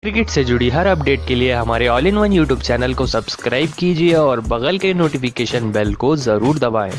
Cricket से जुड़ी हर update के लिए हमारे all in one YouTube channel को सब्सक्राइब कीजिए और बगल के नोटिफिकेशन बेल को जरूर दबाएं।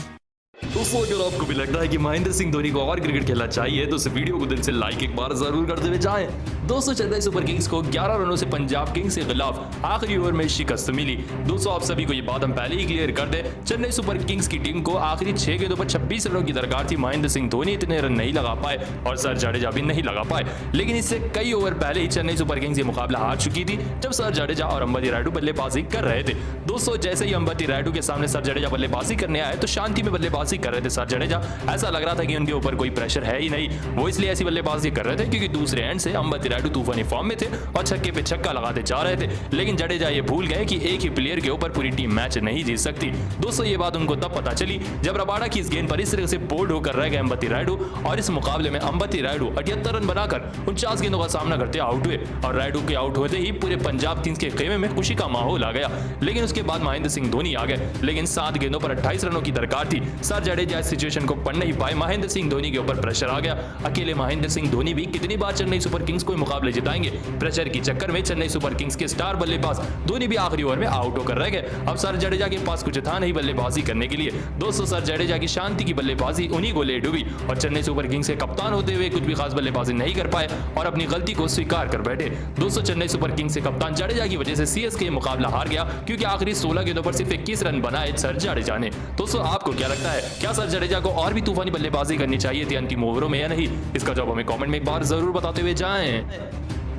दोस्तों, अगर आपको भी लगता है कि महेंद्र सिंह धोनी को और क्रिकेट खेलना चाहिए तो इस वीडियो को दिल से लाइक एक बार जरूर करते हुए जाएं। दोस्तों, चेन्नई सुपर किंग्स को 11 रनों से पंजाब किंग्स के खिलाफ आखिरी ओवर में शिकस्त मिली। दोस्तों, आप सभी को ये बात हम पहले ही क्लियर कर दें, चेन्नई सुपर किंग्स की टीम को आखिरी 6 गेंदों पर 26 रनों की दरकार थी। महेंद्र सिंह धोनी इतने रन नहीं लगा पाए और सर जडेजा भी नहीं लगा पाए, लेकिन इससे कई ओवर पहले ही चेन्नई सुपर किंग्स ये मुकाबला हार चुकी थी जब सर जडेजा और अंबती रायडू बल्लेबाजी कर रहे थे। दोस्तों, जैसे ही अंबती रायडू के सामने सर जडेजा बल्लेबाजी करने आए तो शांति में बल्लेबाजी कर रहे थे सर जडेजा। ऐसा लग रहा था कि उनके ऊपर कोई प्रेशर है ही नहीं, वो इसलिए ऐसी बल्लेबाजी कर रहे थे क्योंकि दूसरे एंड से अंबती रायडू तूफानी फॉर्म में थे और छक्के पे छक्का लगाते जा रहे थे। लेकिन जडेजा ये भूल गए कि एक ही प्लेयर के ऊपर पूरी टीम मैच नहीं जीत सकती। दोस्तों, ये बात उनको तब पता चली जब रबाडा की इस गेंद पर इस तरह से बोल्ड होकर रह गए अंबती रायडू और इस मुकाबले में अंबती रायडू 78 रन बनाकर 49 गेंदों का सामना करते आउट हुए और रायडू के आउट होते ही पूरे पंजाब किंग्स के खेमे में खुशी का माहौल आ गया। लेकिन उसके बाद महेंद्र सिंह धोनी आ गए, लेकिन 7 गेंदों पर 28 रनों की दरकार थी। सर जडेजा इस सिचुएशन को पढ़ नहीं पाए, महेंद्र सिंह धोनी के ऊपर प्रेशर आ गया। अकेले महेंद्र सिंह धोनी भी कितनी बार चेन्नई सुपर किंग्स को मुकाबले जिताएंगे। प्रेशर के चक्कर में चेन्नई सुपर किंग्स के स्टार बल्लेबाज धोनी भी आखिरी ओवर में आउट होकर रह गए। अब सर जडेजा के पास कुछ था नहीं बल्लेबाजी करने के लिए। दोस्तों, सर जडेजा की शांति की बल्लेबाजी उन्हीं को ले डूबी और चेन्नई सुपर किंग्स के कप्तान होते हुए कुछ भी खास बल्लेबाजी नहीं कर पाए और अपनी गलती को स्वीकार कर बैठे। दोस्तों, चेन्नई सुपर किंग्स के कप्तान जडेजा की वजह से सीएसके मुकाबला हार गया क्योंकि आखिरी 16 गेंदों पर सिर्फ 21 रन बनाए सर जडेजा ने। दोस्तों, आपको क्या लगता है, क्या सर जडेजा को और भी तूफानी बल्लेबाजी करनी चाहिए थी अंतिम ओवरों में या नहीं? इसका जवाब हमें कमेंट में एक बार जरूर बताते हुए जाएं।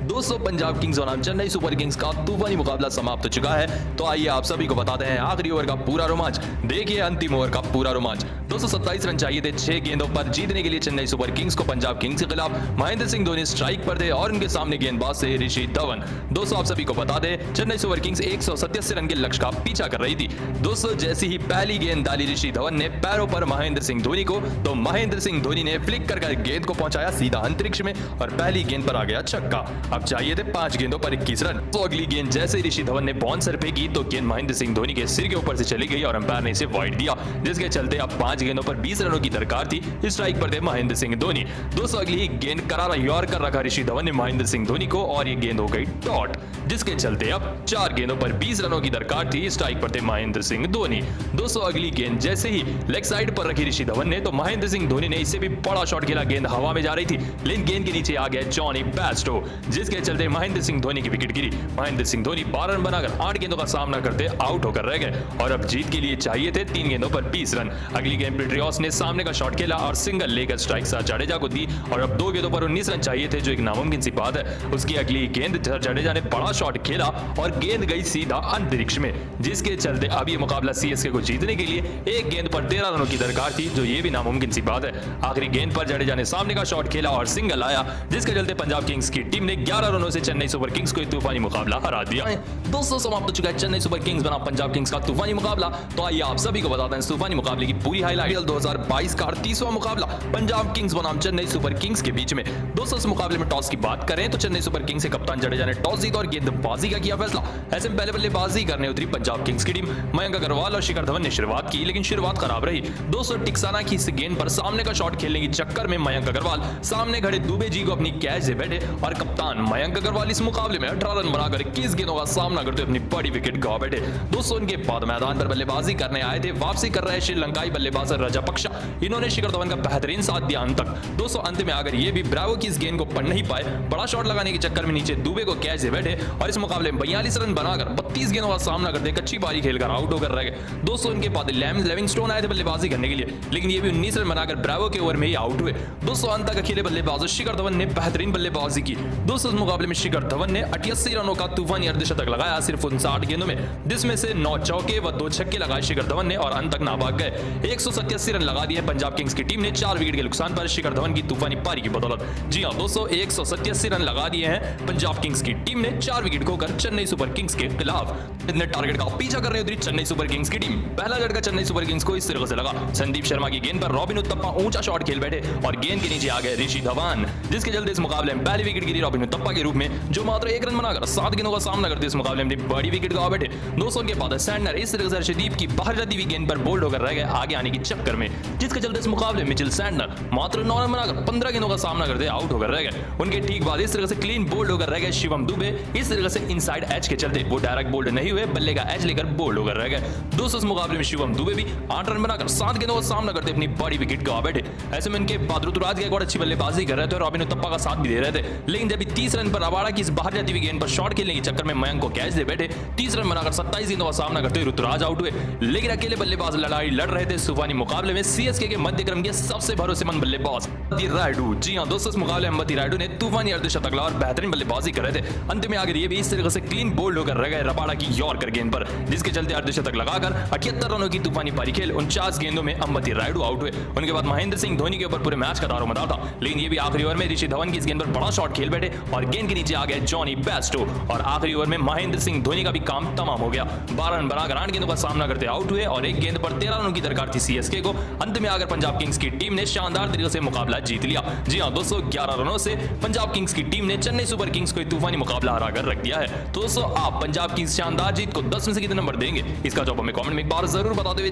दोस्तों, पंजाब किंग्स बनाम चेन्नई सुपर किंग्स का तूफानी मुकाबला समाप्त हो चुका है। तो आइए आप सभी को बताते हैं आखिरी ओवर का पूरा रोमांच। देखिए अंतिम ओवर का पूरा रोमांच। 227 रन चाहिए थे 6 गेंदों पर जीतने के लिए चेन्नई सुपर किंग्स को पंजाब किंग्स के खिलाफ। महेंद्र सिंह धोनी स्ट्राइक पर थे और उनके सामने गेंदबाज थे ऋषि धवन। दोस्तों, आप सभी को बता दें, चेन्नई सुपर किंग्स 187 रन के लक्ष्य का पीछा कर रही थी। दोस्तों, जैसी ही पहली गेंद डाली ऋषि धवन ने पैरों पर महेंद्र सिंह धोनी को, तो महेंद्र सिंह धोनी ने फ्लिक कर गेंद को पहुंचाया सीधा अंतरिक्ष में और पहली गेंद पर आ गया छक्का। अब चाहिए थे 5 गेंदों पर 21 रन। तो अगली गेंद जैसे ऋषि धवन ने बाउंसर फेंकी तो गेंद महेंद्र सिंह धोनी के सिर के ऊपर से चली गई और अंपायर ने इसे वाइड दिया, जिसके चलते अब 5 गेंदों पर 20 रनों की दरकार थी। स्ट्राइक पर थे महेंद्र सिंह धोनी। दोस्तों, अगली गेंद करारा यॉर्कर रखा ऋषि धवन ने महेंद्र सिंह धोनी को और ये गेंद हो गई डॉट, जिसके चलते अब 4 गेंदों पर 20 रनों की दरकार थी। स्ट्राइक पर थे महेंद्र सिंह धोनी। दोस्तों, अगली गेंद जैसे ही लेग साइड पर रखी ऋषि धवन ने तो महेंद्र सिंह धोनी ने इससे भी बड़ा शॉट खेला। गेंद हवा में जा रही थी लेकिन गेंद के नीचे आ गया जॉनी बेस्टो, जिसके चलते महेंद्र सिंह धोनी की विकेट गिरी। महेंद्र सिंह धोनी 12 रन बनाकर 8 गेंदों का सामना करते आउट होकर रह गए और अब जीत के लिए चाहिए थे 3 गेंदों पर 20 रन। अगली गेंद पेट्रियस ने सामने का शॉट खेला और सिंगल लेकर स्ट्राइक सर जडेजा को दी और अब 2 गेंदों पर 19 रन चाहिए थे, जो एक नामुमकिन सी बात है। उसकी अगली गेंद सर जडेजा ने बड़ा शॉट खेला और गेंद गई सीधा अंतरिक्ष में, जिसके चलते अब ये मुकाबला सीएसके को जीतने के लिए एक गेंद पर 13 रनों की दरकार थी, जो ये भी नामुमकिन सी बात है। आखिरी गेंद पर जडेजा ने सामने का शॉट खेला और सिंगल आया, जिसके चलते पंजाब किंग्स की टीम ने 11 रनों से चेन्नई सुपर किंग्स को तूफानी मुकाबला हरा दिया। दोस्तों, समाप्त हो चुका है चेन्नई सुपर किंग्स बना पंजाब किंग्स का तूफानी मुकाबला। तो आइए आप सभी को बताते हैं इस तूफानी मुकाबले की पूरी हाईलाइट। 2022 का 38वां मुकाबला पंजाब किंग्स बनाम चेन्नई सुपर किंग्स के बीच में। दोस्तों, इस मुकाबले में टॉस की बात करें तो चेन्नई सुपर किंग्स के कप्तान जडेजा ने टॉस जीता और गेंदबाजी का किया फैसला। ऐसे में पहले बल्लेबाजी करने उतरी पंजाब किंग्स की टीम। मयंक अग्रवाल और शिखर धवन ने शुरुआत की, लेकिन शुरुआत खराब रही। दोस्तों, टिक्साना की इस गेंद पर सामने का शॉट खेलने के चक्कर में मयंक अग्रवाल सामने खड़े दुबे जी को अपनी कैच से बैठे और कप्तान मयंक अग्रवाल इस मुकाबले में 18 रन बनाकर 21 गेंदों का सामना करते अपनी बड़ी विकेट गवा बैठे। दोस्तों, उनके बाद मैदान पर बल्लेबाजी करने आए थे वापसी कर रहे श्रीलंकाई बल्लेबाज रजापक्षा। इन्होंने शिखर धवन का बेहतरीन साथ दिया अंत तक। दोस्तों, अंत में आकर ये भी ब्रावो की इस गेंद को पढ़ नहीं पाए, बड़ा शॉट लगाने के चक्कर में नीचे दुबे को कैच से बैठे और इस मुकाबले में 42 रन बनाकर 32 गेंदों का सामना करते कच्ची पारी खेलकर आउट होकर रह गए। दोस्तों, इनके बाद लिविंगस्टोन आए थे बल्लेबाजी करने के लिए, लेकिन ये भी 19 रन बनाकर ब्रावो के ओवर में ही आउट हुए। दोस्तों, अंत तक अकेले बल्लेबाज शिखर धवन ने बेहतरीन बल्लेबाजी की। दोस्तों, इस मुकाबले में शिखर धवन ने 88 रनों का तूफानी अर्धशतक लगाया सिर्फ 59 गेंदों में, जिसमें से 9 चौके व 2 छक्के लगाए शिखर धवन ने और अंत तक ना भाग गए। 187 रन लगा दिए पंजाब किंग्स की टीम ने 4 विकेट के नुकसान पर शिखर धवन की तूफानी पारी की बदौलत। जी हां दोस्तों, 187 रन लगा दिए हैं पंजाब किंग्स की टीम ने 4 विकेट खोकर चेन्नई सुपर किंग्स के खिलाफ। इतने टारगेट का पीछा कर रही उतरी चेन्नई सुपर किंग्स की टीम। पहला झटका चेन्नई सुपर किंग्स को इस तरह से लगा। संदीप शर्मा की गेंद पर रॉबिन उत्तप्पा ऊंचा शॉट खेल बैठे और गेंद के नीचे आ गए ऋषि धवन, जिसके चलते इस मुकाबले में पहली विकेट गिरी रॉबिन उत्तप्पा उत्तप्पा के रूप में, जो मात्र 1 रन बनाकर 7 गेंदों का सामना करते इस मुकाबले में बड़ी विकेट गवा बैठे। दोस्तों के बाद सैंडनर इस तरह से अर्शदीप की बाहर जाती हुई गेंद पर बोल्ड होकर रह गए आगे आने की चक्कर में, जिसके चलते इस मुकाबले में मिचेल सैंडनर मात्र 9 रन बनाकर 15 गेंदों का सामना करते आउट होकर रह गए। उनके ठीक बाद इस तरह से क्लीन बोल्ड होकर रह गए शिवम दुबे। इस तरह से इनसाइड एज के चलते वो डायरेक्ट बोल्ड नहीं हुए, बल्ले का एज लेकर बोल्ड होकर रह गए। दोस्तों इस मुकाबले में शिवम दुबे भी 8 रन बनाकर 7 गेंदों का सामना करते अपनी बड़ी विकेट गवा बैठे। ऐसे में इनके बाद ऋतुराज गायकवाड़ अच्छी बल्लेबाजी कर रहे थे और रॉबिन उत्तप्पा का साथ भी दे रहे थे, लेकिन जब 30 रन पर रबाड़ा की इस बाहर जाती हुई गेंद पर शॉट खेलने के चक्कर में मयंक को कैच दे बैठे 30 रन बनाकर 27 गेंदों का सामना करते हुए ऋतुराज आउट हुए। लेकिन अकेले बल्लेबाज लड़ाई लड़ रहे थे तूफानी मुकाबले में सीएसके के मध्यक्रम के सबसे भरोसेमंद बल्लेबाज अंबती रायडू। जी हां दोस्तों, इस मुकाबले में अंबती रायडू ने तूफानी अर्धशतक लगाया और बेहतरीन बल्लेबाजी कर रहे थे। अंत में आकर ये भी इस तरह से क्लीन बोल्ड होकर रह गए रबाड़ा की यॉर्कर गेंद पर, जिसके चलते अर्धशतक लगाकर 78 रनों की तूफानी पारी खेल 49 गेंदों में अंबती रायडू आउट हुए। उनके बाद महेंद्र सिंह धोनी के ऊपर पूरे मैच का दारोमदार था, लेकिन ये भी आखिरी ओवर में ऋषि धवन की इस गेंद पर बड़ा शॉट खेल बैठे और गेंद के नीचे आ गए जॉनी बेस्टो और आखिरी ओवर में महेंद्र सिंह धोनी का भी काम तमाम हो गया। 12 रन बनाकर 8 गेंदों का सामना करते आउट हुए और एक गेंद पर 13 रनों की दरकार थी सीएसके को। अंत में आकर पंजाब किंग्स की टीम ने शानदार तरीके से मुकाबला जीत लिया। जी हां दोस्तों, 11 रनों से पंजाब किंग्स की टीम ने चेन्नई सुपर किंग्स को तूफानी मुकाबला हराकर रख दिया है। तो दोस्तों, आप पंजाब किंग्स शानदार जीत को 10 में से कितने नंबर देंगे, इसका जवाब हमें कमेंट में एक बार जरूर बताते हुए